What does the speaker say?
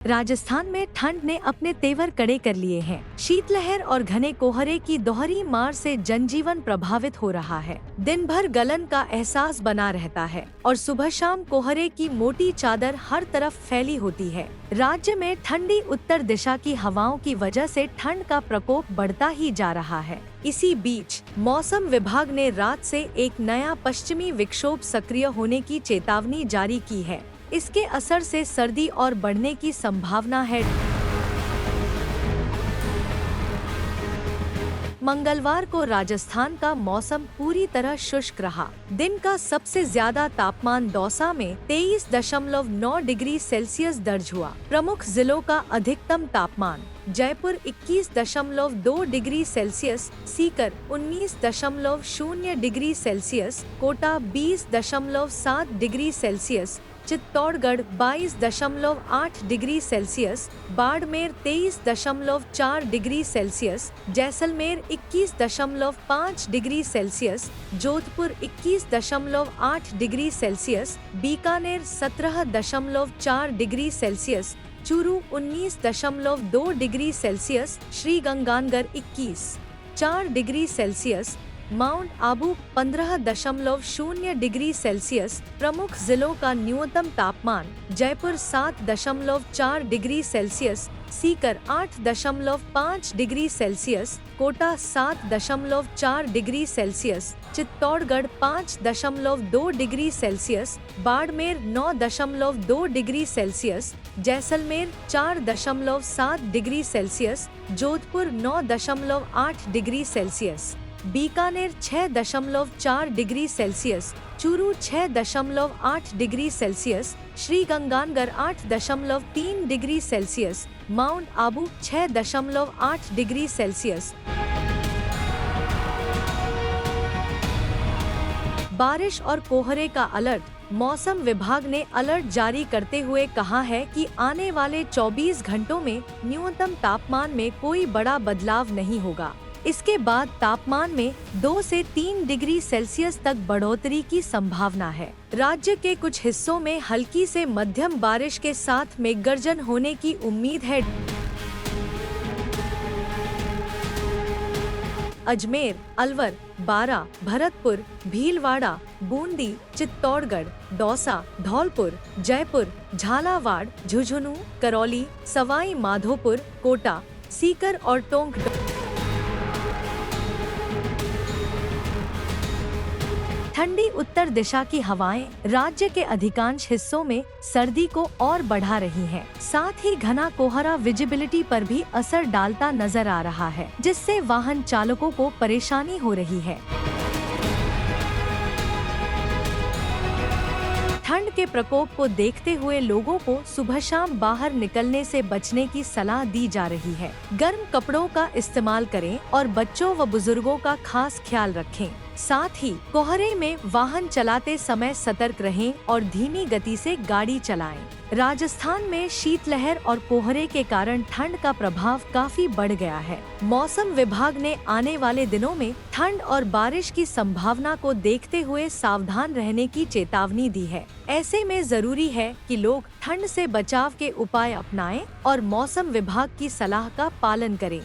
राजस्थान में ठंड ने अपने तेवर कड़े कर लिए हैं। शीतलहर और घने कोहरे की दोहरी मार से जनजीवन प्रभावित हो रहा है। दिन भर गलन का एहसास बना रहता है और सुबह शाम कोहरे की मोटी चादर हर तरफ फैली होती है। राज्य में ठंडी उत्तर दिशा की हवाओं की वजह से ठंड का प्रकोप बढ़ता ही जा रहा है। इसी बीच मौसम विभाग ने रात से एक नया पश्चिमी विक्षोभ सक्रिय होने की चेतावनी जारी की है। इसके असर से सर्दी और बढ़ने की संभावना है। मंगलवार को राजस्थान का मौसम पूरी तरह शुष्क रहा। दिन का सबसे ज्यादा तापमान दौसा में 23.9 डिग्री सेल्सियस दर्ज हुआ। प्रमुख जिलों का अधिकतम तापमान Jaipur 21.2 degree Celsius, Sikar 19.0 degree Celsius, Kota 20.7 degree Celsius, Chittorgarh 22.8 degree Celsius, Barmer 23.4 degree Celsius, Jaisalmer 21.5 degree Celsius, Jodhpur 21.8 degree Celsius, Bikaner 17.4 degree Celsius, Churu 19.2 degree Celsius, Sriganganagar 21.4 degree Celsius, Mount Abu 15.0 degree Celsius. प्रमुख जिलों का न्यूनतम तापमान Jaipur 7.4 degree Celsius, Sikar 8.5 degree Celsius, Kota 7.4 degree Celsius, Chittorgarh 5.2 degree Celsius, Barmer 9.2 degree Celsius, Jaisalmer 4.7 degree Celsius, Jodhpur 9.8 degree Celsius, Bikaner 6.4 degree Celsius, Churu 6.8 degree Celsius, Sriganganagar 8.3 degree Celsius, Mount Abu 6.8 degree Celsius. बारिश और कोहरे का alert. मौसम विभाग ने अलर्ट जारी करते हुए कहा है कि आने वाले 24 घंटों में न्यूनतम तापमान में कोई बड़ा बदलाव नहीं होगा। इसके बाद तापमान में 2 से 3 डिग्री सेल्सियस तक बढ़ोतरी की संभावना है। राज्य के कुछ हिस्सों में हल्की से मध्यम बारिश के साथ मेघगर्जन होने की उम्मीद है। अजमेर, अलवर, बारा, भरतपुर, भीलवाड़ा, बूंदी, चित्तौड़गढ़, दौसा, धौलपुर, जयपुर, झालावाड़, झुंझुनू, करौली, सवाई माधोपुर, कोटा, सीकर और टोंक ठंडी उत्तर दिशा की हवाएं राज्य के अधिकांश हिस्सों में सर्दी को और बढ़ा रही हैं। साथ ही घना कोहरा विजिबिलिटी पर भी असर डालता नजर आ रहा है, जिससे वाहन चालकों को परेशानी हो रही है। ठंड के प्रकोप को देखते हुए लोगों को सुबह शाम बाहर निकलने से बचने की सलाह दी जा रही है। गर्म कपड़ों का इस्तेमाल करें और बच्चों व बुजुर्गों का खास ख्याल रखें। साथ ही कोहरे में वाहन चलाते समय सतर्क रहें और धीमी गति से गाड़ी चलाएं। राजस्थान में शीतलहर और कोहरे के कारण ठंड का प्रभाव काफी बढ़ गया है। मौसम विभाग ने आने वाले दिनों में ठंड और बारिश की संभावना को देखते हुए सावधान रहने की चेतावनी दी है। ऐसे में जरूरी है कि लोग ठंड से बचाव के उपाय अपनाएं और मौसम विभाग की सलाह का पालन करें।